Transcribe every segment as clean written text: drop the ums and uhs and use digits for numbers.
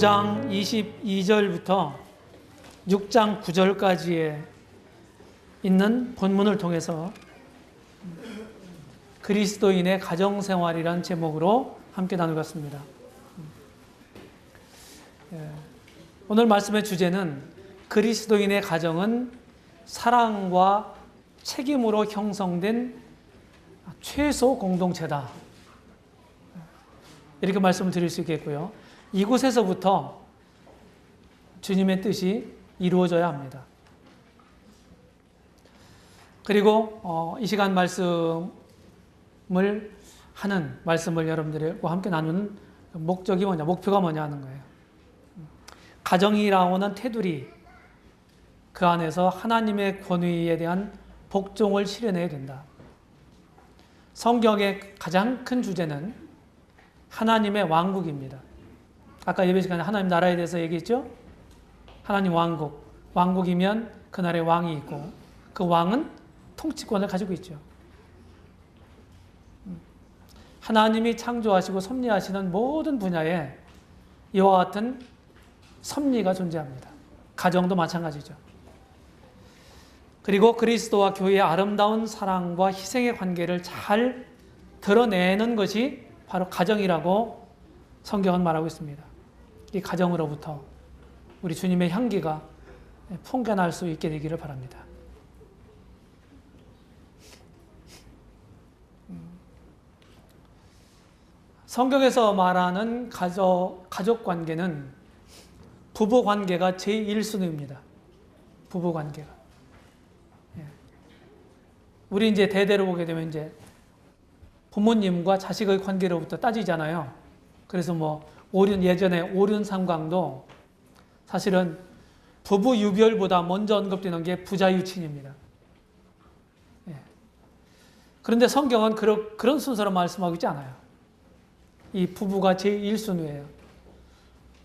5장 22절부터 6장 9절까지에 있는 본문을 통해서 그리스도인의 가정생활이라는 제목으로 함께 나누겠습니다. 오늘 말씀의 주제는 그리스도인의 가정은 사랑과 책임으로 형성된 최소 공동체다. 이렇게 말씀을 드릴 수 있겠고요. 이곳에서부터 주님의 뜻이 이루어져야 합니다. 그리고 이 시간 말씀을 여러분들과 함께 나누는 목적이 뭐냐, 목표가 뭐냐 하는 거예요. 가정이라고 하는 테두리, 그 안에서 하나님의 권위에 대한 복종을 실현해야 된다. 성경의 가장 큰 주제는 하나님의 왕국입니다. 아까 예배 시간에 하나님 나라에 대해서 얘기했죠? 하나님 왕국. 왕국이면 그 나라에 왕이 있고 그 왕은 통치권을 가지고 있죠. 하나님이 창조하시고 섭리하시는 모든 분야에 이와 같은 섭리가 존재합니다. 가정도 마찬가지죠. 그리고 그리스도와 교회의 아름다운 사랑과 희생의 관계를 잘 드러내는 것이 바로 가정이라고 성경은 말하고 있습니다. 이 가정으로부터 우리 주님의 향기가 풍겨날 수 있게 되기를 바랍니다. 성경에서 말하는 가족 관계는 부부 관계가 제1순위입니다. 부부 관계가. 우리 이제 대대로 보게 되면 이제 부모님과 자식의 관계로부터 따지잖아요. 그래서 예전에 오륜상광도 사실은 부부 유별보다 먼저 언급되는 게 부자유친입니다. 그런데 성경은 그런 순서로 말씀하고 있지 않아요. 이 부부가 제1순위예요.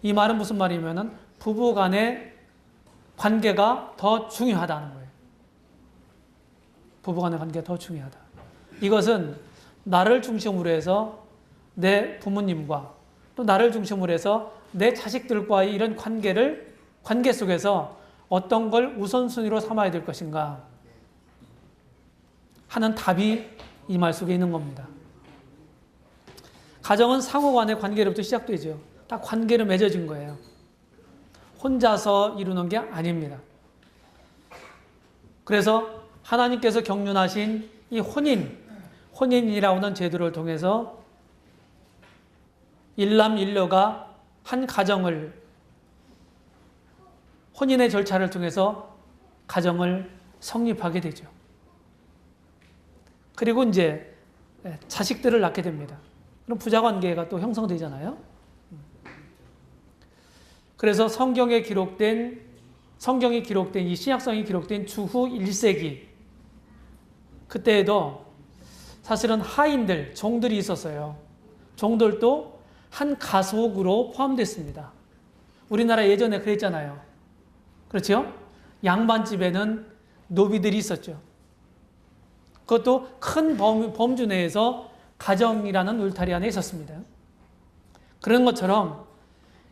이 말은 무슨 말이냐면 부부 간의 관계가 더 중요하다는 거예요. 부부 간의 관계가 더 중요하다. 이것은 나를 중심으로 해서 내 부모님과 또 나를 중심으로 해서 내 자식들과의 이런 관계 속에서 어떤 걸 우선순위로 삼아야 될 것인가 하는 답이 이 말 속에 있는 겁니다. 가정은 상호 간의 관계로부터 시작되죠. 딱 관계로 맺어진 거예요. 혼자서 이루는 게 아닙니다. 그래서 하나님께서 경륜하신 이 혼인이라고 하는 제도를 통해서 일남일녀가 한 가정을 혼인의 절차를 통해서 가정을 성립하게 되죠. 그리고 이제 자식들을 낳게 됩니다. 그럼 부자관계가 또 형성되잖아요. 그래서 성경이 기록된 이 신약성이 기록된 주후 1세기 그때에도 사실은 하인들, 종들이 있었어요. 종들도 한 가속으로 포함됐습니다. 우리나라 예전에 그랬잖아요. 그렇죠? 양반집에는 노비들이 있었죠. 그것도 큰 범주 내에서 가정이라는 울타리 안에 있었습니다. 그런 것처럼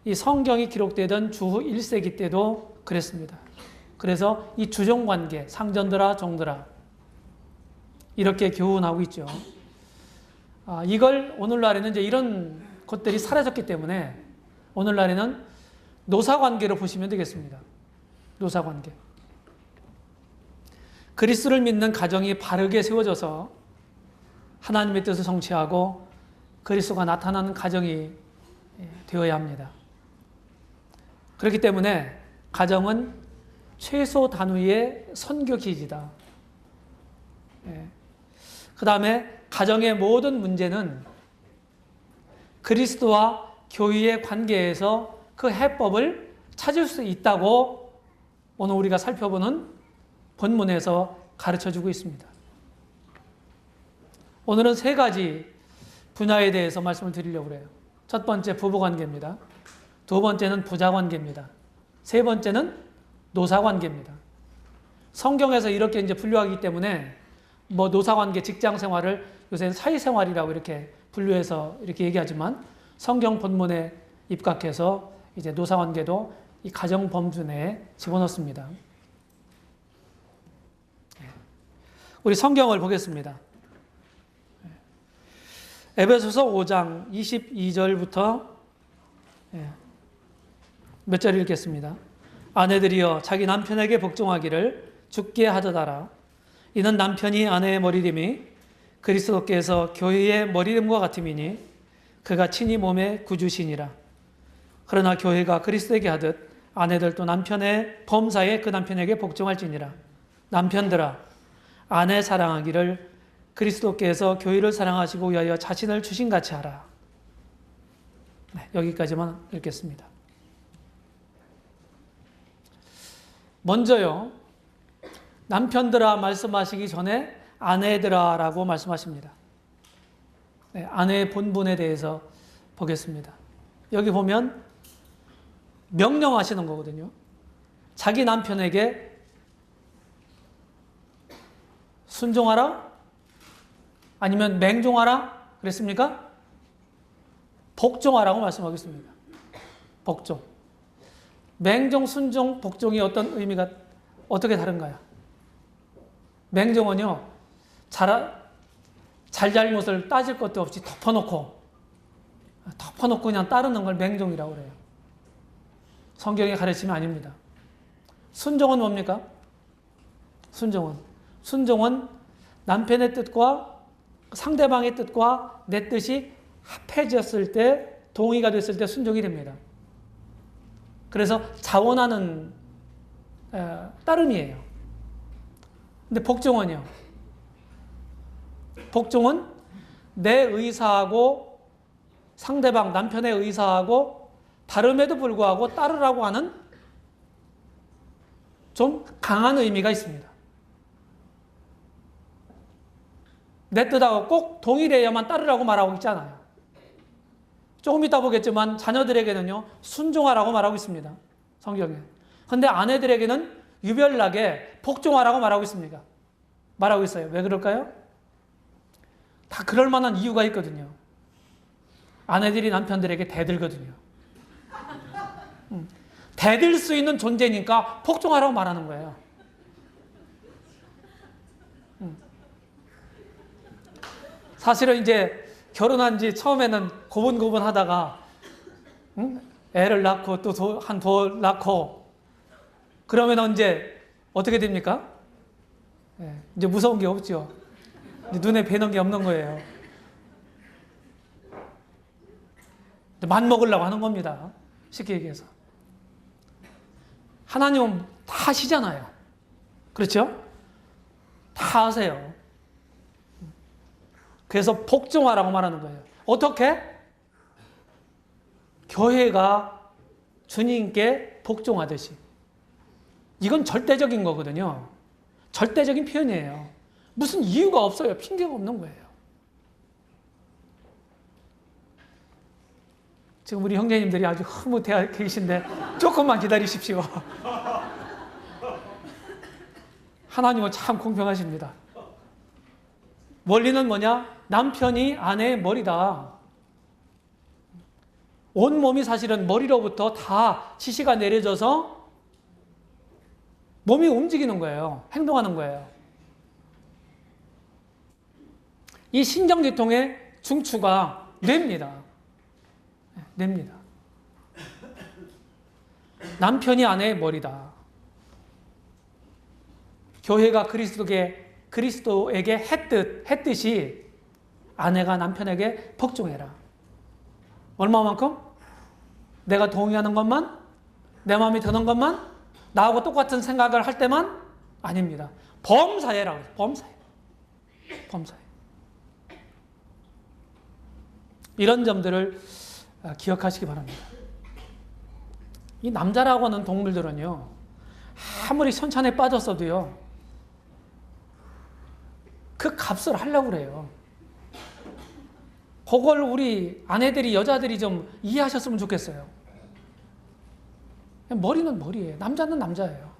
이 성경이 기록되던 주후 1세기 때도 그랬습니다. 그래서 이 주종관계, 상전들아 종들아 이렇게 교훈하고 있죠. 이걸 오늘날에는 이제 이런 것들이 사라졌기 때문에 오늘날에는 노사관계로 보시면 되겠습니다. 노사관계. 그리스도를 믿는 가정이 바르게 세워져서 하나님의 뜻을 성취하고 그리스도가 나타나는 가정이 되어야 합니다. 그렇기 때문에 가정은 최소 단위의 선교 기지다. 그 다음에 가정의 모든 문제는 그리스도와 교회의 관계에서 그 해법을 찾을 수 있다고 오늘 우리가 살펴보는 본문에서 가르쳐주고 있습니다. 오늘은 세 가지 분야에 대해서 말씀을 드리려고 해요. 첫 번째 부부관계입니다. 두 번째는 부자관계입니다. 세 번째는 노사관계입니다. 성경에서 이렇게 이제 분류하기 때문에 노사관계, 직장생활을 요새는 사회생활이라고 이렇게 분류해서 이렇게 얘기하지만 성경 본문에 입각해서 이제 노사관계도 이 가정 범주 내에 집어넣습니다. 우리 성경을 보겠습니다. 에베소서 5장 22절부터 몇 절 읽겠습니다. 아내들이여 자기 남편에게 복종하기를 주께 하듯하라. 이는 남편이 아내의 머리됨이 그리스도께서 교회의 머리됨과 같음이니 그가 친히 몸의 구주시니라. 그러나 교회가 그리스도에게 하듯 아내들도 남편의 범사에 그 남편에게 복종할지니라. 남편들아 아내 사랑하기를 그리스도께서 교회를 사랑하시고 위하여 자신을 주신같이 하라. 네, 여기까지만 읽겠습니다. 먼저요, 남편들아 말씀하시기 전에 아내들아 라고 말씀하십니다. 네, 아내의 본분에 대해서 보겠습니다. 여기 보면 명령하시는 거거든요. 자기 남편에게 순종하라? 아니면 맹종하라? 그랬습니까? 복종하라고 말씀하겠습니다. 복종. 맹종, 순종, 복종이 어떤 의미가 어떻게 다른가요? 맹종은요, 잘잘못을 따질 것도 없이 덮어놓고 그냥 따르는 걸 맹종이라고 그래요. 성경의 가르침이 아닙니다. 순종은 뭡니까? 순종은 남편의 뜻과 상대방의 뜻과 내 뜻이 합해졌을 때, 동의가 됐을 때 순종이 됩니다. 그래서 자원하는 따름이에요. 근데 복종은요? 복종은 내 의사하고 상대방, 남편의 의사하고 다름에도 불구하고 따르라고 하는 좀 강한 의미가 있습니다. 내 뜻하고 꼭 동일해야만 따르라고 말하고 있지 않아요. 조금 이따 보겠지만 자녀들에게는요, 순종하라고 말하고 있습니다. 성경에. 그런데 아내들에게는 유별나게 복종하라고 말하고 있습니다. 말하고 있어요. 왜 그럴까요? 다 그럴 만한 이유가 있거든요. 아내들이 남편들에게 대들거든요. 대들 수 있는 존재니까 복종하라고 말하는 거예요. 사실은 이제 결혼한 지 처음에는 고분고분 하다가 애를 낳고 또 한 돌 낳고 그러면 이제 어떻게 됩니까? 이제 무서운 게 없죠. 이제 눈에 뵈는 게 없는 거예요. 맘먹으려고 하는 겁니다. 쉽게 얘기해서. 하나님은 다 아시잖아요. 그렇죠? 다 아세요. 그래서 복종하라고 말하는 거예요. 어떻게? 교회가 주님께 복종하듯이. 이건 절대적인 거거든요. 절대적인 표현이에요. 무슨 이유가 없어요. 핑계가 없는 거예요. 지금 우리 형제님들이 아주 흐뭇해 계신데 조금만 기다리십시오. 하나님은 참 공평하십니다. 원리는 뭐냐? 남편이 아내의 머리다. 온 몸이 사실은 머리로부터 다 지시가 내려져서 몸이 움직이는 거예요. 행동하는 거예요. 이 신경계통의 중추가 뇌입니다. 뇌입니다. 남편이 아내의 머리다. 교회가 그리스도에게 했듯이 아내가 남편에게 복종해라. 얼마만큼? 내가 동의하는 것만? 내 마음에 드는 것만? 나하고 똑같은 생각을 할 때만? 아닙니다. 범사해라고 해요. 범사해. 이런 점들을 기억하시기 바랍니다. 이 남자라고 하는 동물들은요, 아무리 선찬에 빠졌어도요, 그 값을 하려고 그래요. 그걸 우리 아내들이, 여자들이 좀 이해하셨으면 좋겠어요. 머리는 머리예요. 남자는 남자예요.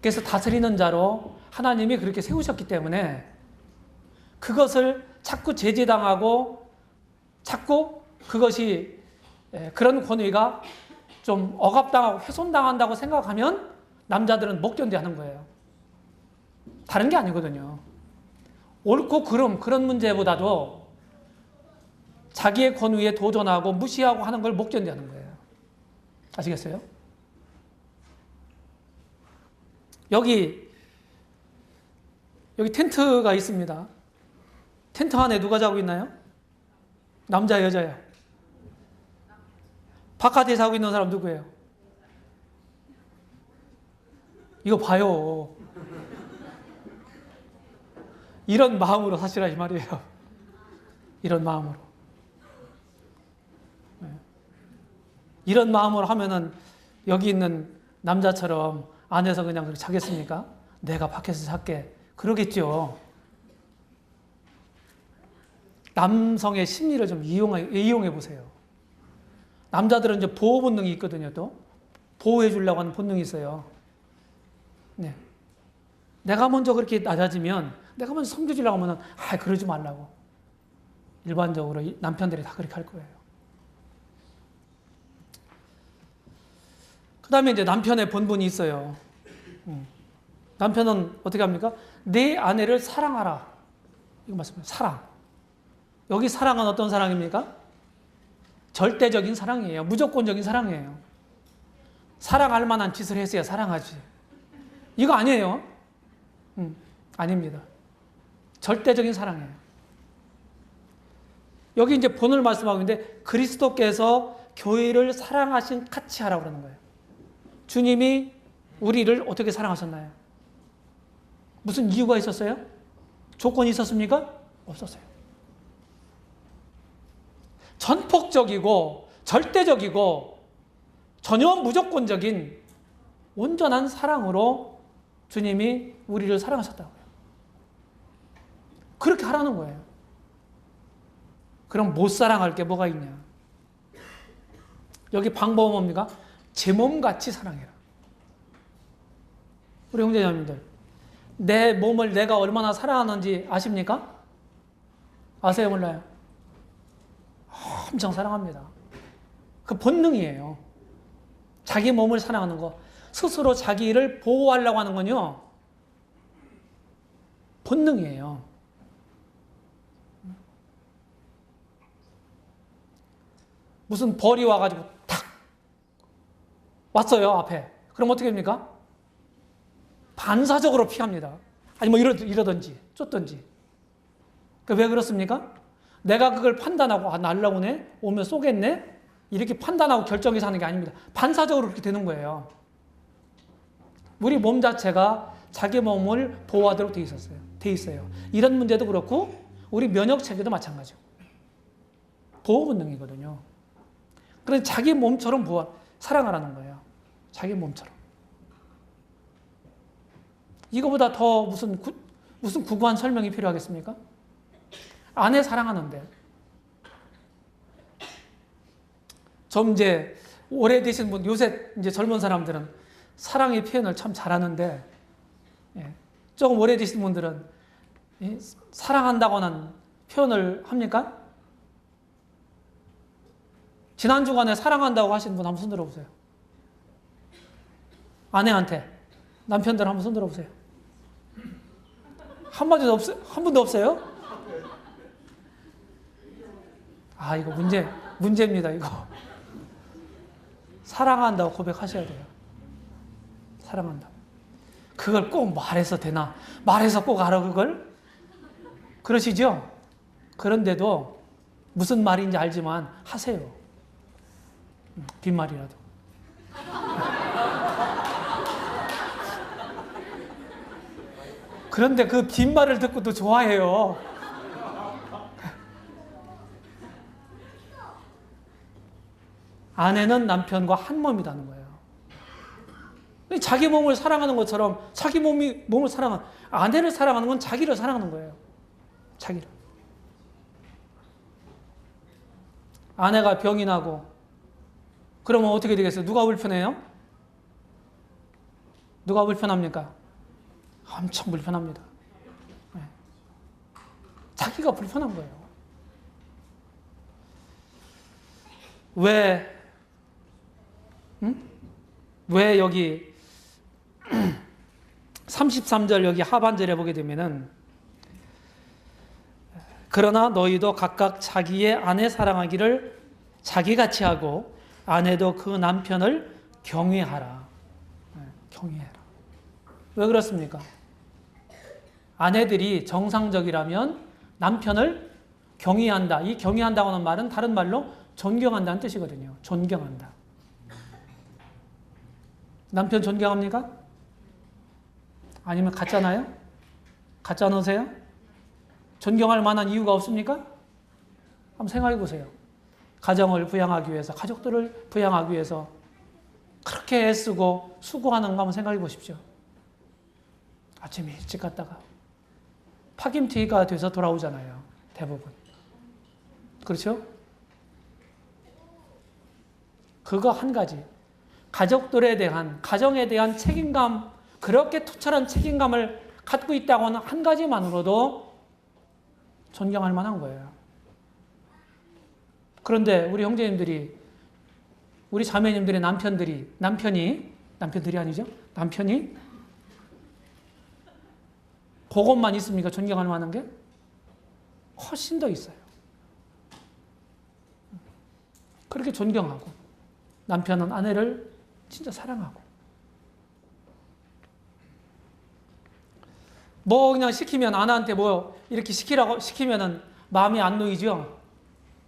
그래서 다스리는 자로 하나님이 그렇게 세우셨기 때문에 그것을 자꾸 제재당하고 자꾸 그것이 그런 권위가 좀 억압당하고 훼손당한다고 생각하면 남자들은 못 견뎌하는 거예요. 다른 게 아니거든요. 옳고 그런 문제보다도 자기의 권위에 도전하고 무시하고 하는 걸 못 견뎌하는 거예요. 아시겠어요? 여기 텐트가 있습니다. 텐트 안에 누가 자고 있나요? 남자, 여자요? 바깥에 자고 있는 사람 누구예요? 이거 봐요. 이런 마음으로 사시라 이 말이에요. 이런 마음으로. 이런 마음으로 하면은 여기 있는 남자처럼 안에서 그냥 그렇게 자겠습니까? 내가 밖에서 잘게. 그러겠죠. 남성의 심리를 좀 이용해 보세요. 남자들은 이제 보호 본능이 있거든요, 또. 보호해 주려고 하는 본능이 있어요. 네. 내가 먼저 그렇게 낮아지면, 내가 먼저 섬겨주려고 하면, 그러지 말라고. 일반적으로 남편들이 다 그렇게 할 거예요. 그 다음에 이제 남편의 본분이 있어요. 남편은 어떻게 합니까? 내 아내를 사랑하라. 이거 말씀이에요. 사랑. 여기 사랑은 어떤 사랑입니까? 절대적인 사랑이에요. 무조건적인 사랑이에요. 사랑할 만한 짓을 했어야 사랑하지. 이거 아니에요. 아닙니다. 절대적인 사랑이에요. 여기 이제 본을 말씀하고 있는데 그리스도께서 교회를 사랑하신 같이 하라고 그러는 거예요. 주님이 우리를 어떻게 사랑하셨나요? 무슨 이유가 있었어요? 조건이 있었습니까? 없었어요. 전폭적이고 절대적이고 전혀 무조건적인 온전한 사랑으로 주님이 우리를 사랑하셨다고요. 그렇게 하라는 거예요. 그럼 못 사랑할 게 뭐가 있냐? 여기 방법은 뭡니까? 제 몸같이 사랑해라. 우리 형제자매들, 내 몸을 내가 얼마나 사랑하는지 아십니까? 아세요, 몰라요? 엄청 사랑합니다. 그 본능이에요. 자기 몸을 사랑하는 거. 스스로 자기를 보호하려고 하는 건요, 본능이에요. 무슨 벌이 와가지고 탁 왔어요, 앞에. 그럼 어떻게 됩니까? 반사적으로 피합니다. 아니 뭐 이러든지 쫓든지. 왜 그렇습니까? 내가 그걸 판단하고 날라오네? 오면 쏘겠네? 이렇게 판단하고 결정해서 하는 게 아닙니다. 반사적으로 그렇게 되는 거예요. 우리 몸 자체가 자기 몸을 보호하도록 돼 있어요. 이런 문제도 그렇고 우리 면역 체계도 마찬가지고. 보호 본능이거든요. 그래서 자기 몸처럼 사랑하라는 거예요. 자기 몸처럼. 이거보다 더 무슨 구구한 설명이 필요하겠습니까? 아내 사랑하는데. 좀 이제 오래되신 분, 요새 이제 젊은 사람들은 사랑의 표현을 참 잘하는데, 조금 오래되신 분들은 사랑한다고는 표현을 합니까? 지난 주간에 사랑한다고 하신 분 한번 손 들어보세요. 아내한테. 남편들 한번 손 들어보세요. 한마디도 없어요? 한 분도 없어요? 이거 문제입니다, 이거. 사랑한다고 고백하셔야 돼요. 사랑한다. 그걸 꼭 말해서 되나? 말해서 꼭 알아, 그걸? 그러시죠? 그런데도 무슨 말인지 알지만 하세요. 빈말이라도. 그런데 그 빈말을 듣고도 좋아해요. 아내는 남편과 한 몸이라는 거예요. 자기 몸을 사랑하는 것처럼 자기 몸을 사랑하는, 아내를 사랑하는 건 자기를 사랑하는 거예요. 자기를. 아내가 병이 나고 그러면 어떻게 되겠어요? 누가 불편해요? 누가 불편합니까? 엄청 불편합니다. 자기가 불편한 거예요. 왜, 왜 여기 33절 여기 하반절에 보게 되면은 그러나 너희도 각각 자기의 아내 사랑하기를 자기같이 하고 아내도 그 남편을 경외하라. 경외해라. 왜 그렇습니까? 아내들이 정상적이라면 남편을 경외한다. 이 경외한다고 하는 말은 다른 말로 존경한다는 뜻이거든요. 존경한다. 남편 존경합니까? 아니면 가짜나요? 가짜 넣으세요? 존경할 만한 이유가 없습니까? 한번 생각해 보세요. 가정을 부양하기 위해서, 가족들을 부양하기 위해서 그렇게 애쓰고 수고하는 거 한번 생각해 보십시오. 아침에 일찍 갔다가 파김치가 돼서 돌아오잖아요. 대부분. 그렇죠? 그거 한 가지. 가족들에 대한, 가정에 대한 책임감, 그렇게 투철한 책임감을 갖고 있다고 하는 한 가지만으로도 존경할 만한 거예요. 그런데 우리 형제님들이, 우리 자매님들의 남편들이 아니죠? 남편이 그것만 있습니까? 존경할 만한 게? 훨씬 더 있어요. 그렇게 존경하고, 남편은 아내를 진짜 사랑하고, 뭐 그냥 시키면 아내한테 뭐 이렇게 시키라고 시키면은 마음이 안 놓이죠?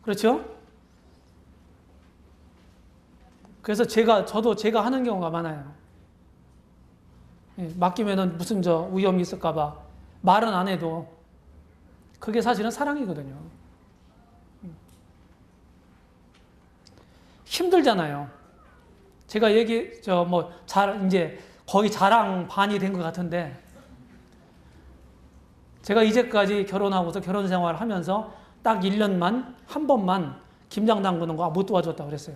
그렇죠? 그래서 저도 제가 하는 경우가 많아요. 맡기면은 무슨 위험이 있을까봐 말은 안 해도 그게 사실은 사랑이거든요. 힘들잖아요. 제가 이제 거의 자랑 반이 된 것 같은데, 제가 이제까지 결혼하고서 결혼 생활을 하면서 딱 1년만, 한 번만 김장 담그는 거 못 도와줬다고 그랬어요.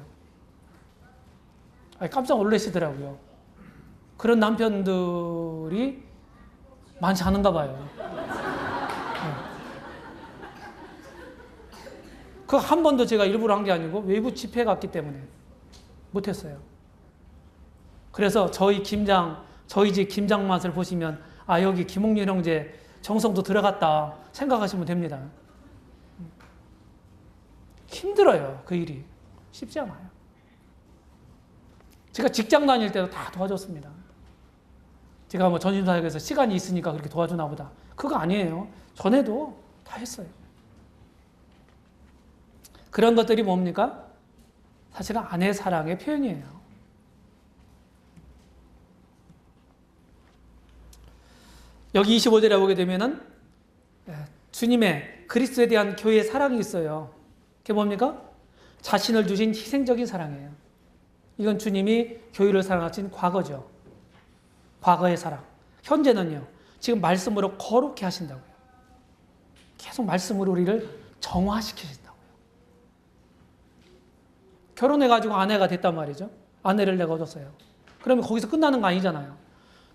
깜짝 놀라시더라고요. 그런 남편들이 많지 않은가 봐요. 그 한 번도 제가 일부러 한 게 아니고 외부 집회 갔기 때문에 못했어요. 그래서 저희 집 김장 맛을 보시면 여기 김홍렬 형제 정성도 들어갔다 생각하시면 됩니다. 힘들어요. 그 일이. 쉽지 않아요. 제가 직장 다닐 때도 다 도와줬습니다. 제가 전심사역에서 시간이 있으니까 그렇게 도와주나 보다. 그거 아니에요. 전에도 다 했어요. 그런 것들이 뭡니까? 사실은 아내 사랑의 표현이에요. 여기 25절에 보게 되면은 주님의 그리스도에 대한 교회의 사랑이 있어요. 그게 뭡니까? 자신을 주신 희생적인 사랑이에요. 이건 주님이 교회를 사랑하신 과거죠. 과거의 사랑. 현재는요. 지금 말씀으로 거룩해 하신다고요. 계속 말씀으로 우리를 정화시키신다고요. 결혼해가지고 아내가 됐단 말이죠. 아내를 내가 얻었어요. 그러면 거기서 끝나는 거 아니잖아요.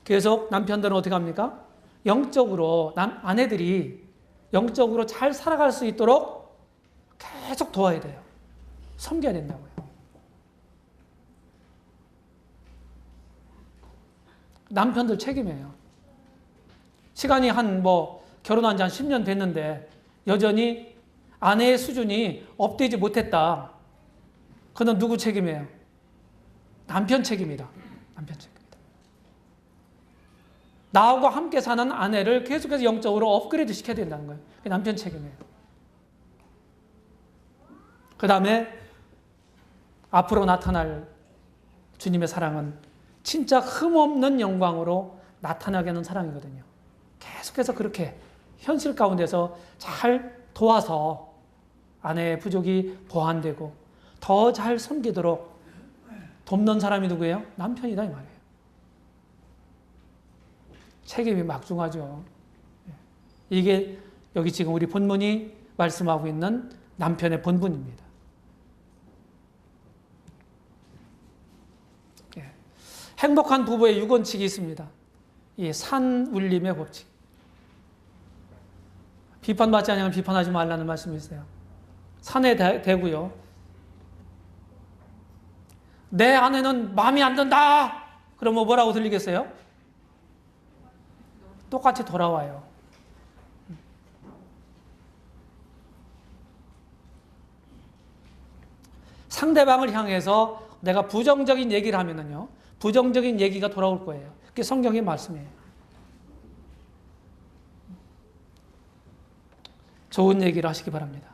계속 남편들은 어떻게 합니까? 영적으로 아내들이 영적으로 잘 살아갈 수 있도록 계속 도와야 돼요. 섬겨야 된다고요. 남편들 책임이에요. 시간이 결혼한 지 한 10년 됐는데 여전히 아내의 수준이 업되지 못했다. 그건 누구 책임이에요? 남편 책임이다. 남편 책임이다. 나하고 함께 사는 아내를 계속해서 영적으로 업그레이드 시켜야 된다는 거예요. 그게 남편 책임이에요. 그 다음에 앞으로 나타날 주님의 사랑은 진짜 흠없는 영광으로 나타나게 하는 사랑이거든요. 계속해서 그렇게 현실 가운데서 잘 도와서 아내의 부족이 보완되고 더 잘 섬기도록 돕는 사람이 누구예요? 남편이다 이 말이에요. 책임이 막중하죠. 이게 여기 지금 우리 본문이 말씀하고 있는 남편의 본분입니다. 행복한 부부의 유건칙이 있습니다. 이 산울림의 법칙. 비판받지 않으면 비판하지 말라는 말씀이 있어요. 산에 대고요. 내 아내는 마음에 안 든다. 그러면 뭐라고 들리겠어요? 똑같이 돌아와요. 상대방을 향해서 내가 부정적인 얘기를 하면은요, 부정적인 얘기가 돌아올 거예요. 그게 성경의 말씀이에요. 좋은 얘기를 하시기 바랍니다.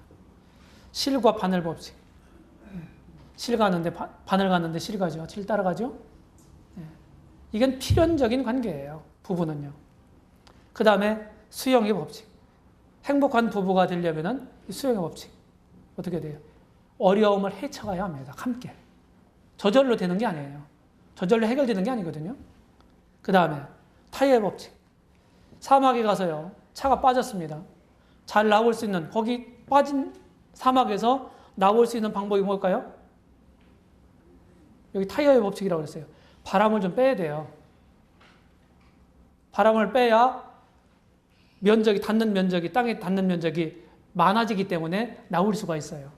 실과 바늘 법칙. 실 가는데 바늘 가는데 실 가죠. 실 따라가죠. 이건 필연적인 관계예요. 부부는요. 그 다음에 수용의 법칙. 행복한 부부가 되려면은 이 수용의 법칙 어떻게 돼요? 어려움을 헤쳐가야 합니다. 함께. 저절로 되는 게 아니에요. 저절로 해결되는 게 아니거든요. 그 다음에 타협의 법칙. 사막에 가서요. 차가 빠졌습니다. 잘 나올 수 있는, 거기 빠진 사막에서 나올 수 있는 방법이 뭘까요? 여기 타협의 법칙이라고 그랬어요. 바람을 좀 빼야 돼요. 바람을 빼야 면적이, 닿는 면적이, 땅에 닿는 면적이 많아지기 때문에 나올 수가 있어요.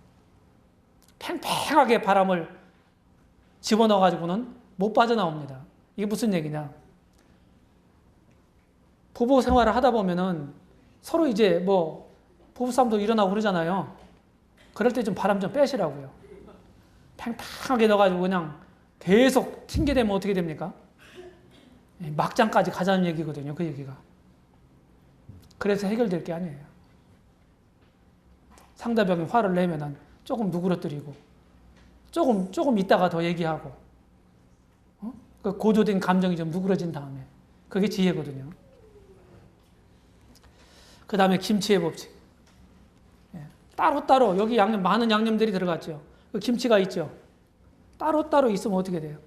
팽팽하게 바람을 집어넣어가지고는 못 빠져나옵니다. 이게 무슨 얘기냐? 부부 생활을 하다 보면은 서로 이제 뭐 부부싸움도 일어나고 그러잖아요. 그럴 때 좀 바람 좀 빼시라고요. 팽팽하게 넣어가지고 그냥 계속 튕겨대면 어떻게 됩니까? 막장까지 가자는 얘기거든요. 그 얘기가. 그래서 해결될 게 아니에요. 상대방이 화를 내면은 조금 누그러뜨리고 조금 있다가 더 얘기하고 그 고조된 감정이 좀 누그러진 다음에 그게 지혜거든요. 그 다음에 김치의 법칙. 따로따로 여기 양념 많은 양념들이 들어갔죠. 그 김치가 있죠. 따로따로 있으면 어떻게 돼요?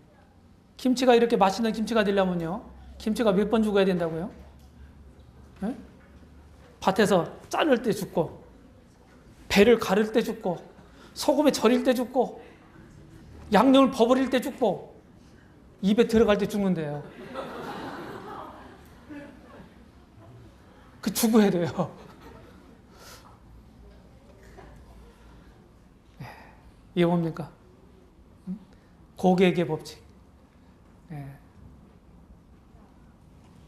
김치가 이렇게 맛있는 김치가 되려면요. 김치가 몇 번 죽어야 된다고요? 네? 밭에서 자를 때 죽고 배를 가를 때 죽고 소금에 절일 때 죽고 양념을 버무릴 때 죽고 입에 들어갈 때 죽는데요. 그 죽어야 돼요. 이게 뭡니까? 고객의 법칙.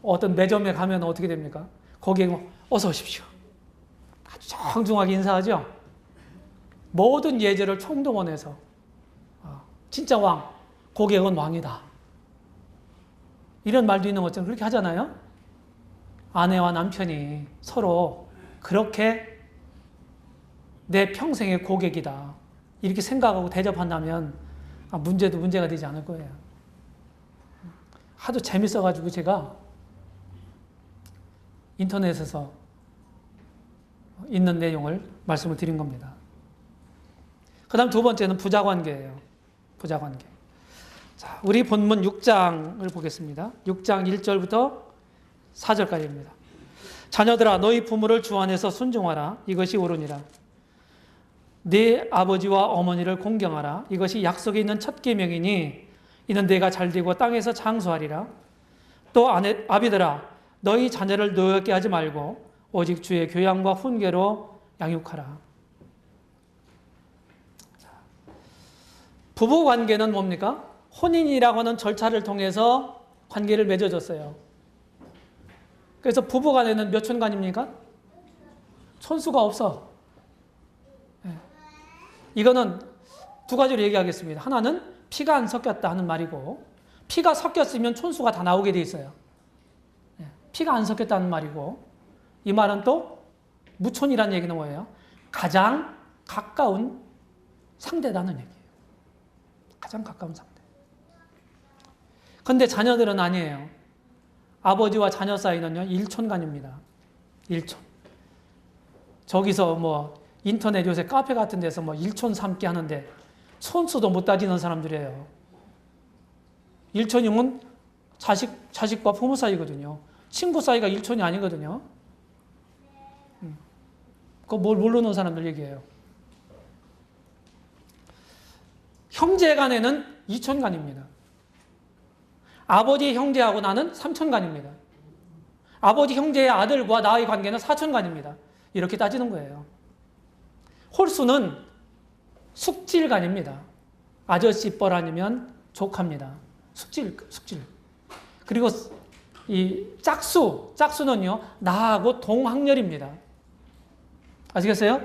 어떤 매점에 가면 어떻게 됩니까? 고객은 어서 오십시오. 아주 정중하게 인사하죠. 모든 예절을 총동원해서 진짜 왕, 고객은 왕이다. 이런 말도 있는 것처럼 그렇게 하잖아요. 아내와 남편이 서로 그렇게 내 평생의 고객이다. 이렇게 생각하고 대접한다면 문제도 문제가 되지 않을 거예요. 하도 재밌어가지고 제가 인터넷에서 있는 내용을 말씀을 드린 겁니다. 그 다음 두 번째는 부자관계예요. 부자관계. 자, 우리 본문 6장을 보겠습니다. 6장 1절부터 4절까지입니다. 자녀들아 너희 부모를 주 안에서 순종하라. 이것이 옳으니라. 네 아버지와 어머니를 공경하라. 이것이 약속에 있는 첫 계명이니 이는 내가 잘되고 땅에서 장수하리라. 또 아비들아 너희 자녀를 노엽게 하지 말고 오직 주의 교양과 훈계로 양육하라. 부부 관계는 뭡니까? 혼인이라고 하는 절차를 통해서 관계를 맺어줬어요. 그래서 부부 간에는 몇 촌간입니까? 촌수가 없어. 이거는 두 가지로 얘기하겠습니다. 하나는 피가 안 섞였다 하는 말이고, 피가 섞였으면 촌수가 다 나오게 돼 있어요. 피가 안 섞였다는 말이고, 이 말은 또 무촌이라는 얘기는 뭐예요? 가장 가까운 상대라는 얘기예요. 가장 가까운 상대. 그런데 자녀들은 아니에요. 아버지와 자녀 사이는요, 1촌간입니다. 1촌. 저기서 뭐 인터넷 요새 카페 같은 데서 뭐 1촌 삼기 하는데 촌수도 못 따지는 사람들이에요. 1촌이면 자식과 부모 사이거든요. 친구 사이가 1촌이 아니거든요. 그거 뭘 모르는 사람들 얘기해요. 형제 간에는 2촌간입니다. 아버지 형제하고 나는 3촌간입니다. 아버지 형제의 아들과 나의 관계는 4촌간입니다. 이렇게 따지는 거예요. 홀수는 숙질간입니다. 아저씨 뻘 아니면 조카입니다. 숙질. 그리고 이 짝수는요, 나하고 동학년입니다. 아시겠어요?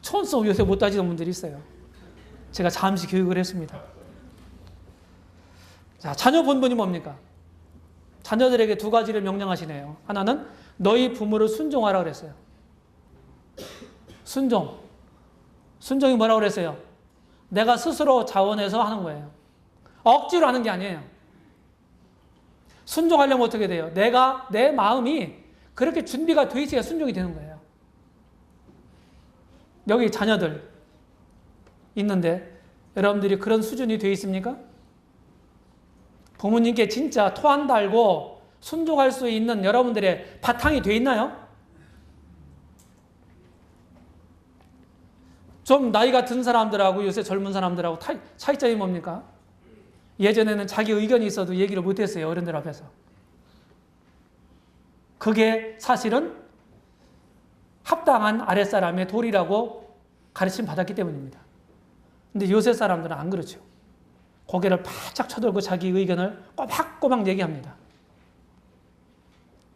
촌수 요새 못 따지는 분들이 있어요. 제가 잠시 교육을 했습니다. 자, 자녀 본분이 뭡니까? 자녀들에게 두 가지를 명령하시네요. 하나는 너희 부모를 순종하라 그랬어요. 순종이 뭐라고 그랬어요? 내가 스스로 자원해서 하는 거예요. 억지로 하는 게 아니에요. 순종하려면 어떻게 돼요? 내 마음이 그렇게 준비가 돼 있어야 순종이 되는 거예요. 여기 자녀들 있는데 여러분들이 그런 수준이 돼 있습니까? 부모님께 진짜 토 안 달고 순종할 수 있는 여러분들의 바탕이 돼 있나요? 좀 나이가 든 사람들하고 요새 젊은 사람들하고 차이점이 뭡니까? 예전에는 자기 의견이 있어도 얘기를 못했어요. 어른들 앞에서. 그게 사실은 합당한 아랫사람의 도리라고 가르침 받았기 때문입니다. 근데 요새 사람들은 안 그렇죠. 고개를 바짝 쳐들고 자기 의견을 꼬박꼬박 얘기합니다.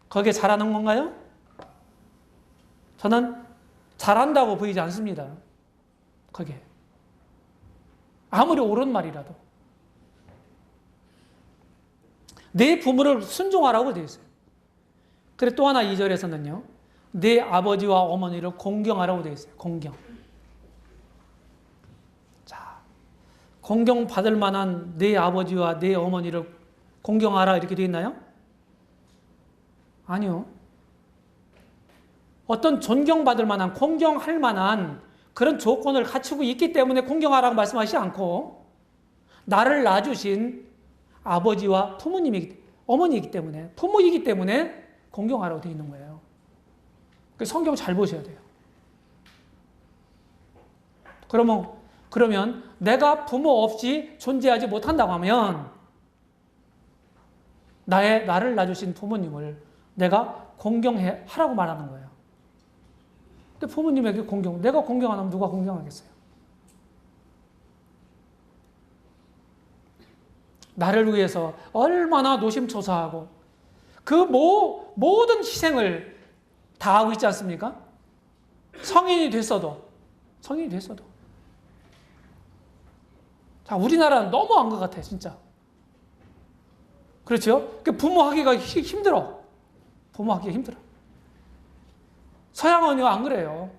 그게 잘하는 건가요? 저는 잘한다고 보이지 않습니다. 그게. 아무리 옳은 말이라도. 내 부모를 순종하라고 되어 있어요. 그래 또 하나 2절에서는요. 내 아버지와 어머니를 공경하라고 되어 있어요. 공경. 자, 공경받을 만한 내 아버지와 내 어머니를 공경하라 이렇게 되어 있나요? 아니요. 어떤 존경받을 만한, 공경할 만한 그런 조건을 갖추고 있기 때문에 공경하라고 말씀하시지 않고 나를 낳아주신 아버지와 어머니이기 때문에, 부모이기 때문에 공경하라고 되어 있는 거예요. 성경 잘 보셔야 돼요. 그러면 내가 부모 없이 존재하지 못한다고 하면 나를 낳아주신 부모님을 내가 공경하라고 말하는 거예요. 근데 부모님에게 내가 공경 안 하면 누가 공경하겠어요? 나를 위해서 얼마나 노심초사하고 그 모든 희생을 다 하고 있지 않습니까? 성인이 됐어도. 자, 우리나라는 너무한 것 같아, 진짜. 그렇죠? 부모하기가 힘들어. 서양은 안 그래요.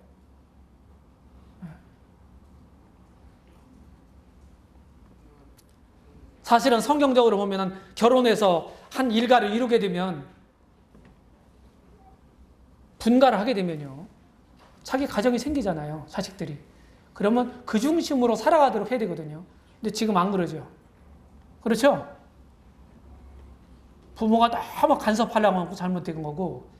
사실은 성경적으로 보면 결혼해서 한 일가를 이루게 되면 분가를 하게 되면요. 자기 가정이 생기잖아요. 자식들이. 그러면 그 중심으로 살아가도록 해야 되거든요. 근데 지금 안 그러죠. 그렇죠? 부모가 너무 간섭하려고 하고 잘못된 거고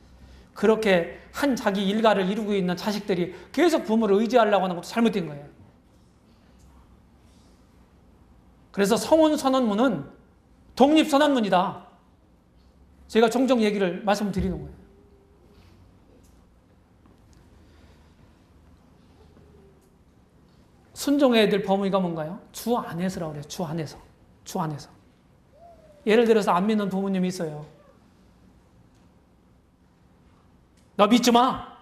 그렇게 한 자기 일가를 이루고 있는 자식들이 계속 부모를 의지하려고 하는 것도 잘못된 거예요. 그래서 성혼선언문은 독립선언문이다. 제가 종종 말씀드리는 거예요. 순종해야 될 범위가 뭔가요? 주 안에서라고 그래요. 주 안에서. 예를 들어서 안 믿는 부모님이 있어요. 너 믿지 마.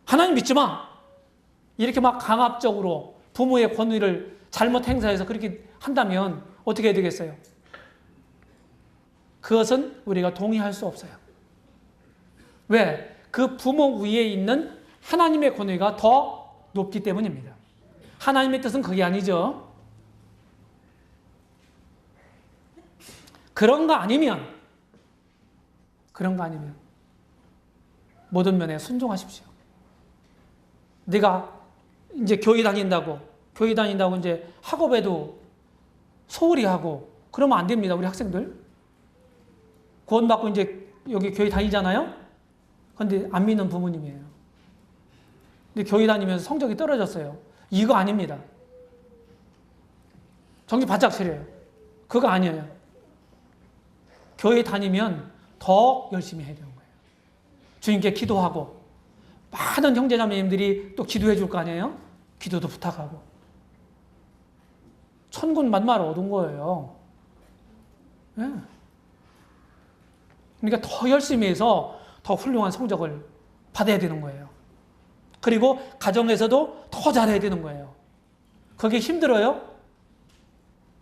하나님 믿지 마. 이렇게 막 강압적으로 부모의 권위를 잘못 행사해서 그렇게 한다면 어떻게 해야 되겠어요? 그것은 우리가 동의할 수 없어요. 왜? 그 부모 위에 있는 하나님의 권위가 더 높기 때문입니다. 하나님의 뜻은 그게 아니죠. 그런 거 아니면 모든 면에 순종하십시오. 내가 이제 교회 다닌다고 이제 학업에도 소홀히 하고 그러면 안 됩니다. 우리 학생들 구원받고 이제 여기 교회 다니잖아요. 그런데 안 믿는 부모님이에요. 근데 교회 다니면서 성적이 떨어졌어요. 이거 아닙니다. 정신 바짝 차려요. 그거 아니에요. 교회 다니면 더 열심히 해야 되는 거예요. 주님께 기도하고 많은 형제자매님들이 또 기도해 줄 거 아니에요? 기도도 부탁하고 천군 만마를 얻은 거예요. 예. 그러니까 더 열심히 해서 더 훌륭한 성적을 받아야 되는 거예요. 그리고 가정에서도 더 잘해야 되는 거예요. 그게 힘들어요?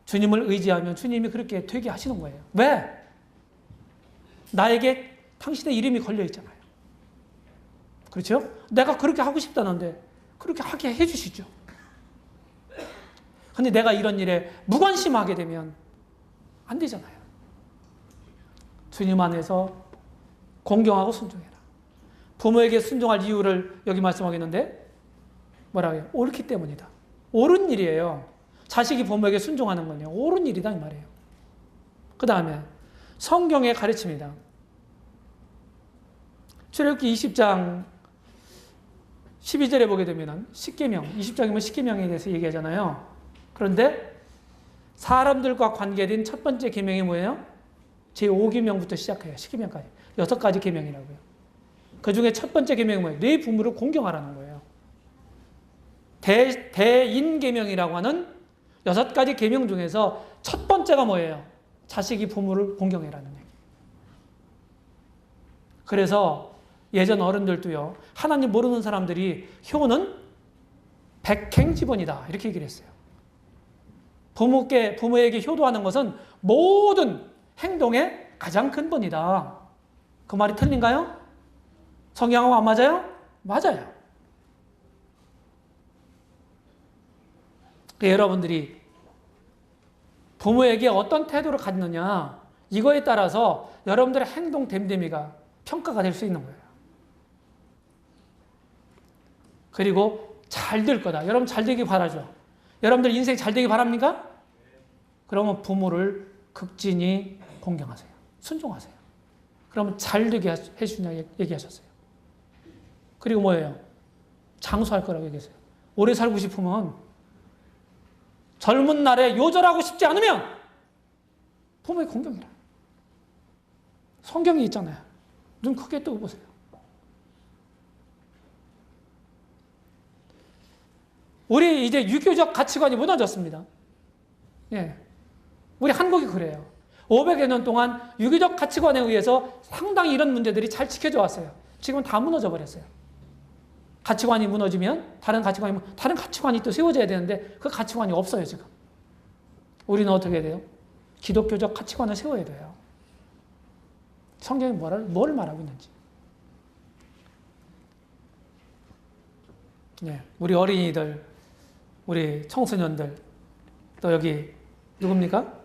주님을 의지하면 주님이 그렇게 되게 하시는 거예요. 왜? 나에게 당신의 이름이 걸려 있잖아요. 그렇죠? 내가 그렇게 하고 싶다는데 그렇게 하게 해주시죠. 근데 내가 이런 일에 무관심하게 되면 안 되잖아요. 주님 안에서 공경하고 순종해라. 부모에게 순종할 이유를 여기 말씀하겠는데 뭐라고 해요? 옳기 때문이다. 옳은 일이에요. 자식이 부모에게 순종하는 건요. 옳은 일이다 이 말이에요. 그 다음에 성경의 가르침이다. 출애굽기 20장 12절에 보게 되면 10계명, 20장이면 10계명에 대해서 얘기하잖아요. 그런데 사람들과 관계된 첫 번째 계명이 뭐예요? 제5계명부터 시작해요. 10계명까지. 6가지 계명이라고요. 그 중에 첫 번째 계명이 뭐예요? 네 부모를 공경하라는 거예요. 대인계명이라고 하는 6가지 계명 중에서 첫 번째가 뭐예요? 자식이 부모를 공경해라는 얘기. 그래서 예전 어른들도요, 하나님 모르는 사람들이 효는 백행지본이다 이렇게 얘기를 했어요. 부모에게 효도하는 것은 모든 행동의 가장 근본이다. 그 말이 틀린가요? 성경하고 안 맞아요? 맞아요. 여러분들이 부모에게 어떤 태도를 갖느냐 이거에 따라서 여러분들의 행동 됨됨이가 평가가 될 수 있는 거예요. 그리고 잘 될 거다. 여러분 잘 되기 바라죠. 여러분들 인생 잘 되기 바랍니까? 그러면 부모를 극진히 공경하세요. 순종하세요. 그러면 잘 되게 해주냐 얘기하셨어요. 그리고 뭐예요? 장수할 거라고 얘기했어요. 오래 살고 싶으면 젊은 날에 요절하고 싶지 않으면 부모의 공경이라. 성경이 있잖아요. 눈 크게 뜨고 보세요. 우리 이제 유교적 가치관이 무너졌습니다. 예. 우리 한국이 그래요. 500여 년 동안 유교적 가치관에 의해서 상당히 이런 문제들이 잘 지켜져 왔어요. 지금은 다 무너져 버렸어요. 가치관이 무너지면 다른 가치관이 또 세워져야 되는데 그 가치관이 없어요, 지금. 우리는 어떻게 해야 돼요? 기독교적 가치관을 세워야 돼요. 성경이 뭘 말하고 있는지. 예, 우리 어린이들, 우리 청소년들, 또 여기 누굽니까?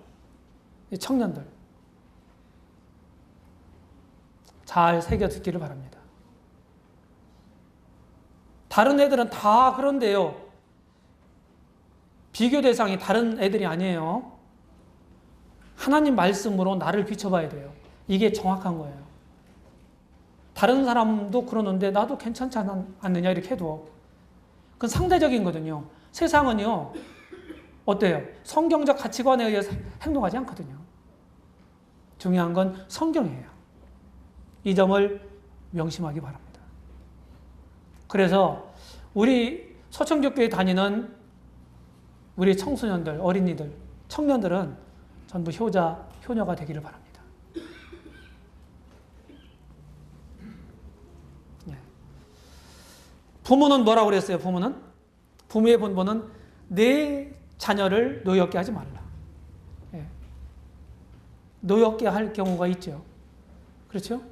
청년들. 잘 새겨 듣기를 바랍니다. 다른 애들은 다 그런데요. 비교 대상이 다른 애들이 아니에요. 하나님 말씀으로 나를 비춰봐야 돼요. 이게 정확한 거예요. 다른 사람도 그러는데 나도 괜찮지 않느냐 이렇게 해도 그건 상대적인 거거든요. 세상은요. 어때요? 성경적 가치관에 의해서 행동하지 않거든요. 중요한 건 성경이에요. 이 점을 명심하기 바랍니다. 그래서 우리 서청교회에 다니는 우리 청소년들, 어린이들, 청년들은 전부 효녀가 되기를 바랍니다. 네. 부모는 뭐라고 그랬어요? 부모의 본보는 내 자녀를 노엽게 하지 말라. 네. 노엽게 할 경우가 있죠. 그렇죠?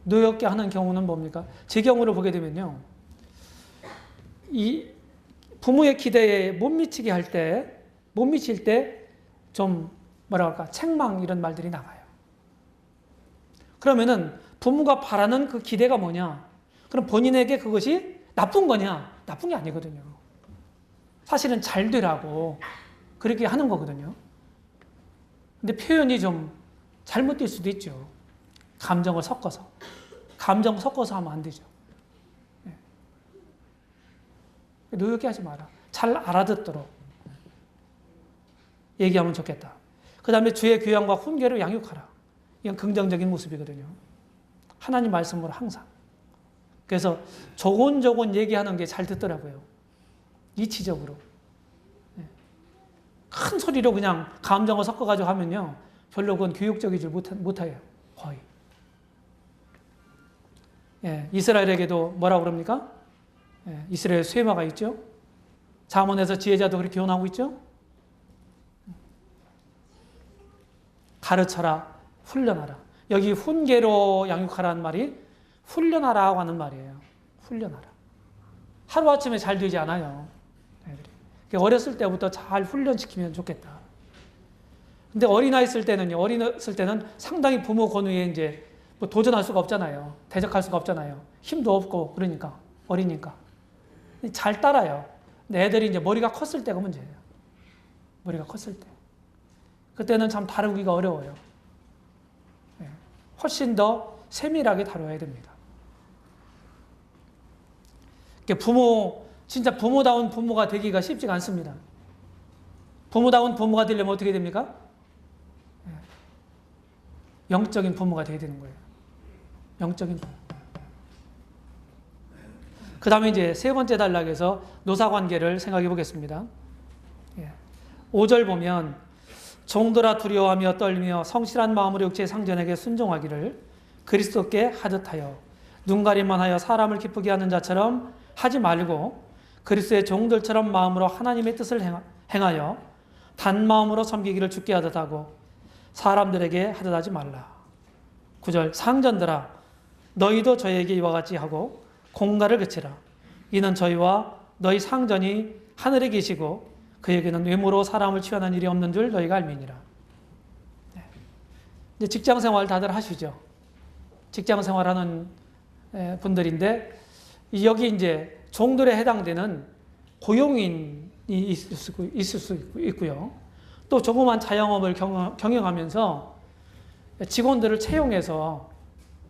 노엽게 하는 경우는 뭡니까? 제 경우를 보게 되면요. 이 부모의 기대에 못 미칠 때 좀 뭐라 할까? 책망 이런 말들이 나가요. 그러면은 부모가 바라는 그 기대가 뭐냐? 그럼 본인에게 그것이 나쁜 거냐? 나쁜 게 아니거든요. 사실은 잘 되라고 그렇게 하는 거거든요. 근데 표현이 좀 잘못될 수도 있죠. 감정 섞어서 하면 안 되죠. 네. 노엽게 하지 마라. 잘 알아듣도록 얘기하면 좋겠다. 그 다음에 주의 교양과 훈계를 양육하라. 이건 긍정적인 모습이거든요. 하나님 말씀으로 항상. 그래서 조곤조곤 얘기하는 게 잘 듣더라고요. 이치적으로. 큰 소리로 그냥 감정을 섞어가지고 하면요. 별로 그건 교육적이지 못해요. 거의. 예, 이스라엘에게도 뭐라고 그럽니까? 예, 이스라엘 쇠마가 있죠. 잠언에서 지혜자도 그렇게 교훈하고 있죠. 가르쳐라, 훈련하라. 여기 훈계로 양육하라는 말이 훈련하라고 하는 말이에요. 훈련하라. 하루아침에 잘 되지 않아요. 애들이. 어렸을 때부터 잘 훈련시키면 좋겠다. 근데 어린아이 있을 때는요, 어린아이 있을 때는 상당히 부모 권위에 이제 뭐 도전할 수가 없잖아요. 대적할 수가 없잖아요. 힘도 없고, 그러니까. 어리니까. 잘 따라요. 근데 애들이 이제 머리가 컸을 때가 문제예요. 머리가 컸을 때. 그때는 참 다루기가 어려워요. 훨씬 더 세밀하게 다뤄야 됩니다. 진짜 부모다운 부모가 되기가 쉽지가 않습니다. 부모다운 부모가 되려면 어떻게 됩니까? 영적인 부모가 되어야 되는 거예요. 영적인 부모. 그 다음에 이제 세 번째 단락에서 노사관계를 생각해 보겠습니다. 5절 보면 종들아 두려워하며 떨며 성실한 마음으로 육체의 상전에게 순종하기를 그리스도께 하듯하여 눈가림만 하여 사람을 기쁘게 하는 자처럼 하지 말고 그리스도의 종들처럼 마음으로 하나님의 뜻을 행하여 단 마음으로 섬기기를 주께 하듯 하고 사람들에게 하듯 하지 말라. 9절 상전들아 너희도 저희에게 이와 같이 하고 공가를 그치라. 이는 저희와 너희 상전이 하늘에 계시고 그에게는 외모로 사람을 취하는 일이 없는 줄 너희가 알미니라. 이제 직장 생활 다들 하시죠. 직장 생활하는 분들인데 여기 이제 종들에 해당되는 고용인이 있을 수 있고요. 또 조그만 자영업을 경영하면서 직원들을 채용해서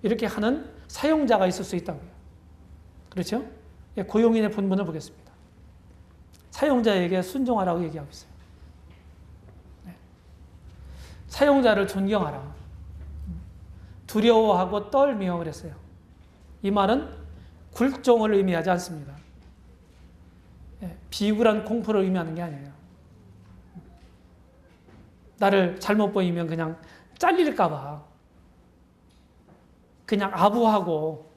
이렇게 하는 사용자가 있을 수 있다고요. 그렇죠? 고용인의 본문을 보겠습니다. 사용자에게 순종하라고 얘기하고 있어요. 사용자를 존경하라. 두려워하고 떨며 그랬어요. 이 말은 굴종을 의미하지 않습니다. 비굴한 공포를 의미하는 게 아니에요. 나를 잘못 보이면 그냥 잘릴까봐 그냥 아부하고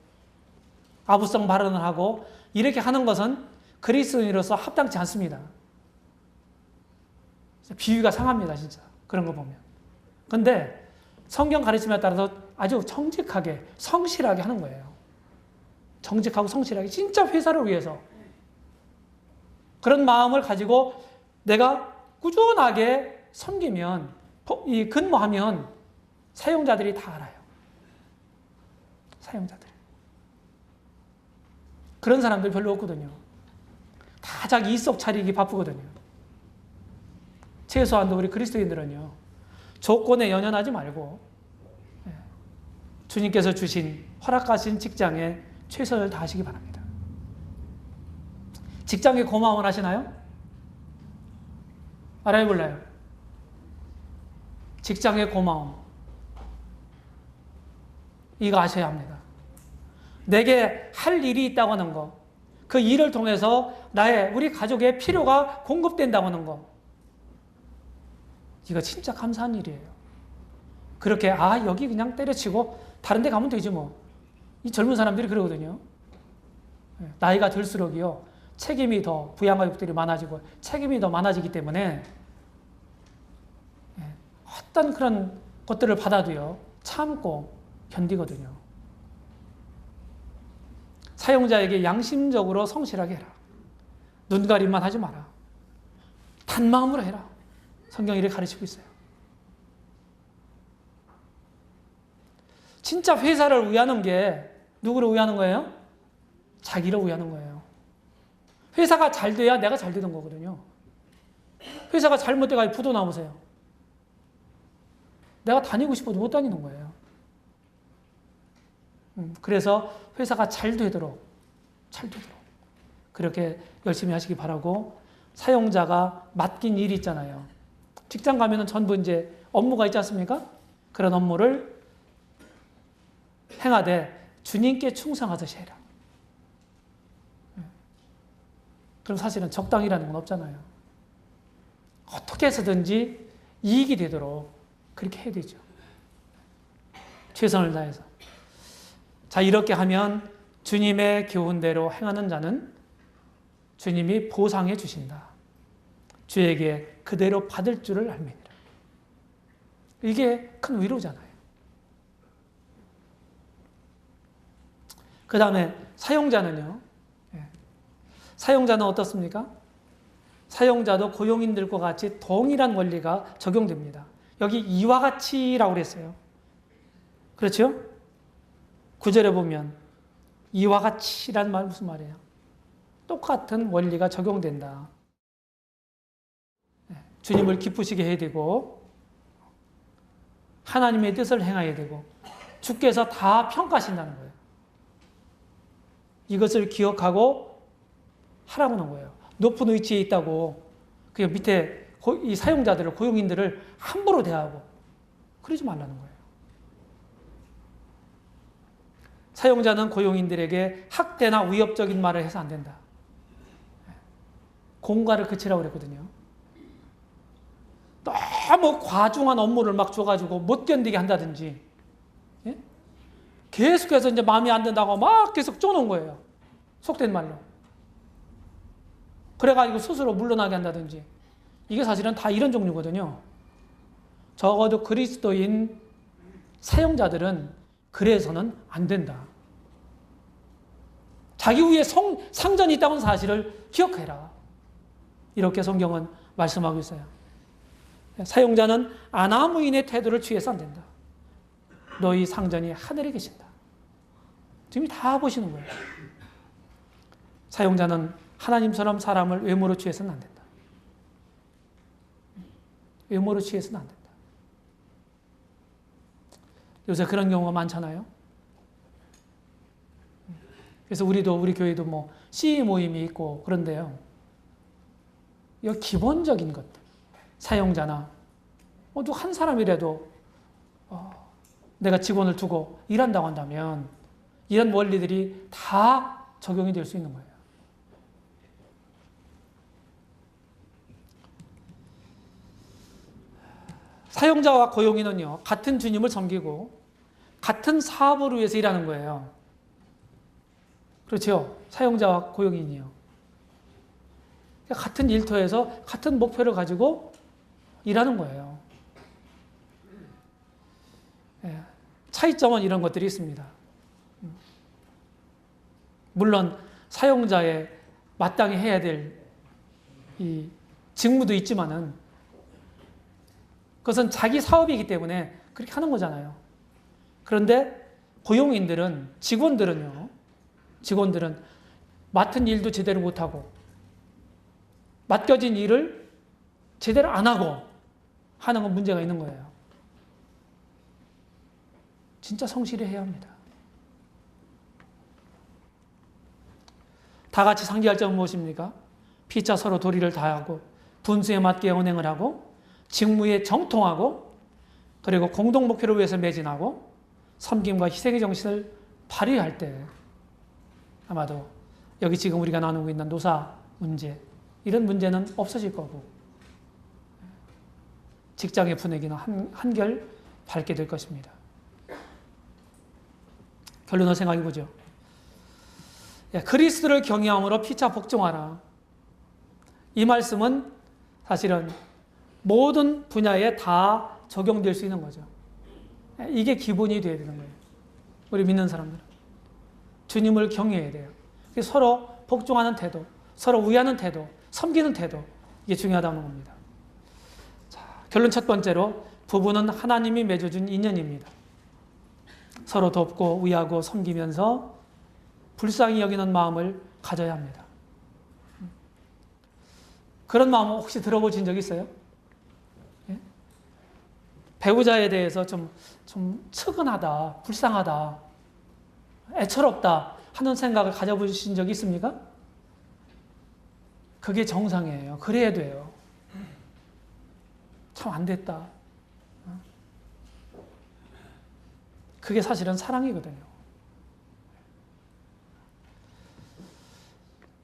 아부성 발언을 하고 이렇게 하는 것은 그리스도인으로서 합당치 않습니다. 비위가 상합니다, 진짜. 그런 거 보면. 근데 성경 가르침에 따라서 아주 정직하게, 성실하게 하는 거예요. 정직하고 성실하게, 진짜 회사를 위해서. 그런 마음을 가지고 내가 꾸준하게 섬기면, 근무하면 사용자들이 다 알아요. 사용자들. 그런 사람들 별로 없거든요. 다 자기 이속 차리기 바쁘거든요. 최소한도 우리 그리스도인들은요. 조건에 연연하지 말고 주님께서 주신 허락하신 직장에 최선을 다하시기 바랍니다. 직장에 고마움을 하시나요? 알아볼래요? 직장의 고마움. 이거 아셔야 합니다. 내게 할 일이 있다고 하는 거. 그 일을 통해서 우리 가족의 필요가 공급된다고 하는 거. 이거 진짜 감사한 일이에요. 그렇게 여기 그냥 때려치고 다른 데 가면 되지 뭐. 이 젊은 사람들이 그러거든요. 나이가 들수록이요. 책임이 더 부양가족들이 많아지고 책임이 더 많아지기 때문에 어떤 그런 것들을 받아도요. 참고 견디거든요. 사용자에게 양심적으로 성실하게 해라. 눈가림만 하지 마라. 단마음으로 해라. 성경이 이렇게 가르치고 있어요. 진짜 회사를 위하는 게 누구를 위하는 거예요? 자기를 위하는 거예요. 회사가 잘 돼야 내가 잘 되는 거거든요. 회사가 잘못돼가 부도 나오세요. 내가 다니고 싶어도 못 다니는 거예요. 그래서 회사가 잘 되도록 그렇게 열심히 하시기 바라고, 사용자가 맡긴 일이 있잖아요. 직장 가면은 전부 이제 업무가 있지 않습니까? 그런 업무를 행하되 주님께 충성하듯이 해라. 그럼 사실은 적당이라는 건 없잖아요. 어떻게 해서든지 이익이 되도록 그렇게 해야 되죠. 최선을 다해서. 자, 이렇게 하면 주님의 교훈대로 행하는 자는 주님이 보상해 주신다. 주에게 그대로 받을 줄을 알미니라. 이게 큰 위로잖아요. 그 다음에 사용자는요. 사용자는 어떻습니까? 사용자도 고용인들과 같이 동일한 원리가 적용됩니다. 여기 이와 같이라고 그랬어요. 그렇죠? 9절에 보면 이와 같이란 말 무슨 말이에요? 똑같은 원리가 적용된다. 주님을 기쁘시게 해야 되고 하나님의 뜻을 행해야 되고 주께서 다 평가하신다는 거예요. 이것을 기억하고 하라고 하는 거예요. 높은 위치에 있다고 그 밑에 이 사용자들을, 고용인들을 함부로 대하고 그러지 말라는 거예요. 사용자는 고용인들에게 학대나 위협적인 말을 해서 안 된다. 공갈을 그치라고 그랬거든요. 너무 과중한 업무를 막 줘가지고 못 견디게 한다든지, 예? 계속해서 이제 마음에 안 든다고 막 계속 쪼는 거예요. 속된 말로. 그래가지고 스스로 물러나게 한다든지. 이게 사실은 다 이런 종류거든요. 적어도 그리스도인 사용자들은 그래서는 안 된다. 자기 위에 상전이 있다는 사실을 기억해라. 이렇게 성경은 말씀하고 있어요. 사용자는 아나무인의 태도를 취해서 안 된다. 너희 상전이 하늘에 계신다. 지금 다 보시는 거예요. 사용자는 하나님처럼 사람을 외모로 취해서는 안 된다. 외모로 취해서는 안 된다. 요새 그런 경우가 많잖아요. 그래서 우리 교회도 뭐 CE 모임이 있고 그런데요. 이 기본적인 것들, 사용자나 모두 한 사람이라도 내가 직원을 두고 일한다고 한다면 이런 원리들이 다 적용이 될 수 있는 거예요. 사용자와 고용인은요, 같은 주님을 섬기고 같은 사업을 위해서 일하는 거예요. 그렇죠? 사용자와 고용인이요. 같은 일터에서 같은 목표를 가지고 일하는 거예요. 차이점은 이런 것들이 있습니다. 물론 사용자의 마땅히 해야 될 이 직무도 있지만은 그것은 자기 사업이기 때문에 그렇게 하는 거잖아요. 그런데 고용인들은, 직원들은 맡은 일도 제대로 못하고 맡겨진 일을 제대로 안 하고 하는 건 문제가 있는 거예요. 진짜 성실히 해야 합니다. 다 같이 상기할 점은 무엇입니까? 피차 서로 도리를 다하고 분수에 맞게 언행을 하고 직무에 정통하고 그리고 공동 목표를 위해서 매진하고 섬김과 희생의 정신을 발휘할 때 아마도 여기 지금 우리가 나누고 있는 노사 문제, 이런 문제는 없어질 거고 직장의 분위기는 한결 밝게 될 것입니다. 결론을 생각해 보죠. 그리스도를 경외함으로 피차 복종하라. 이 말씀은 사실은 모든 분야에 다 적용될 수 있는 거죠. 이게 기본이 되어야 되는 거예요. 우리 믿는 사람들은. 주님을 경외해야 돼요. 서로 복종하는 태도, 서로 위하는 태도, 섬기는 태도, 이게 중요하다는 겁니다. 자, 결론 첫 번째로 부부는 하나님이 맺어준 인연입니다. 서로 돕고 위하고 섬기면서 불쌍히 여기는 마음을 가져야 합니다. 그런 마음 혹시 들어보신 적 있어요? 예? 배우자에 대해서 좀 측은하다, 불쌍하다, 애처롭다 하는 생각을 가져보신 적이 있습니까? 그게 정상이에요. 그래야 돼요. 참 안 됐다. 그게 사실은 사랑이거든요.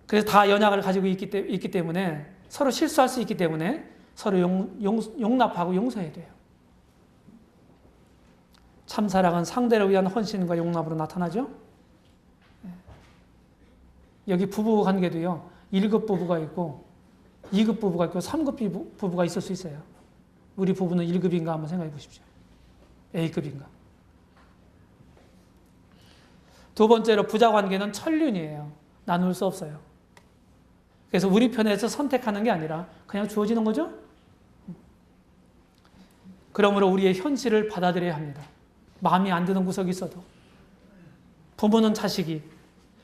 그래서 다 연약을 가지고 있기 때문에 서로 실수할 수 있기 때문에 서로 용납하고 용서해야 돼요. 참사랑은 상대를 위한 헌신과 용납으로 나타나죠. 여기 부부 관계도요. 1급 부부가 있고 2급 부부가 있고 3급 부부가 있을 수 있어요. 우리 부부는 1급인가 한번 생각해 보십시오. A급인가. 두 번째로 부자 관계는 천륜이에요. 나눌 수 없어요. 그래서 우리 편에서 선택하는 게 아니라 그냥 주어지는 거죠. 그러므로 우리의 현실을 받아들여야 합니다. 마음이 안 드는 구석이 있어도. 부모는 자식이,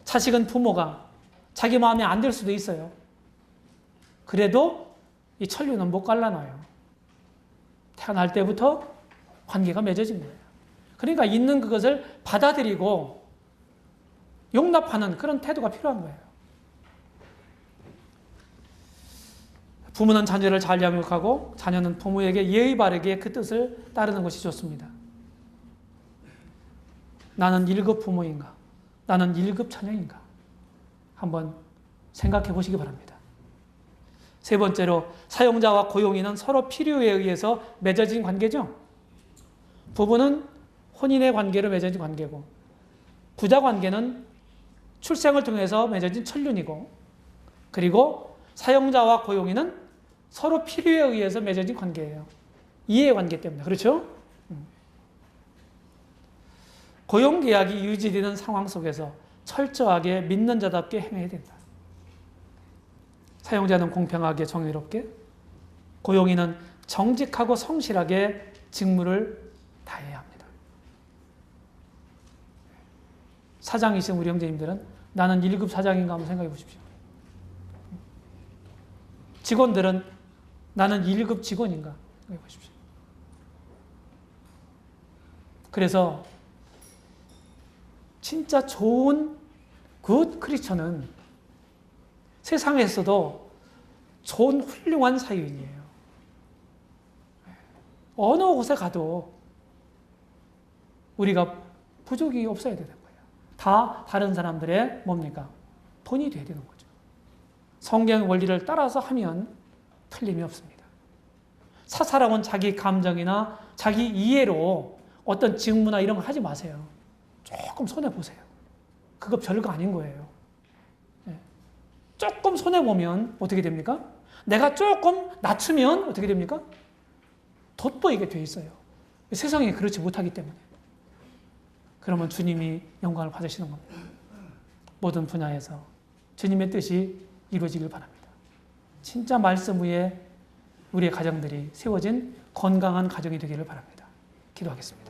자식은 부모가 자기 마음에 안 들 수도 있어요. 그래도 이 천륜은 못 갈라놔요. 태어날 때부터 관계가 맺어진 거예요. 그러니까 있는 그것을 받아들이고 용납하는 그런 태도가 필요한 거예요. 부모는 자녀를 잘 양육하고 자녀는 부모에게 예의 바르게 그 뜻을 따르는 것이 좋습니다. 나는 1급 부모인가? 나는 1급 자녀인가? 한번 생각해 보시기 바랍니다. 세 번째로 사용자와 고용인은 서로 필요에 의해서 맺어진 관계죠. 부부는 혼인의 관계로 맺어진 관계고 부자 관계는 출생을 통해서 맺어진 천륜이고 그리고 사용자와 고용인은 서로 필요에 의해서 맺어진 관계예요. 이해관계 때문에. 그렇죠? 고용계약이 유지되는 상황 속에서 철저하게 믿는 자답게 행해야 된다. 사용자는 공평하게 정의롭게, 고용인은 정직하고 성실하게 직무를 다해야 합니다. 사장이신 우리 형제님들은 나는 1급 사장인가 한번 생각해 보십시오. 직원들은 나는 1급 직원인가 생각해 보십시오. 그래서 진짜 좋은 굿 크리스천은 세상에서도 좋은 훌륭한 사유인이에요. 어느 곳에 가도 우리가 부족이 없어야 되는 거예요. 다 다른 사람들의 뭡니까? 본이 돼야 되는 거죠. 성경 원리를 따라서 하면 틀림이 없습니다. 사사로운 자기 감정이나 자기 이해로 어떤 직무나 이런 거 하지 마세요. 조금 손해보세요. 그거 별거 아닌 거예요. 조금 손해보면 어떻게 됩니까? 내가 조금 낮추면 어떻게 됩니까? 돋보이게 돼 있어요. 세상에 그렇지 못하기 때문에. 그러면 주님이 영광을 받으시는 겁니다. 모든 분야에서 주님의 뜻이 이루어지길 바랍니다. 진짜 말씀 위에 우리의 가정들이 세워진 건강한 가정이 되기를 바랍니다. 기도하겠습니다.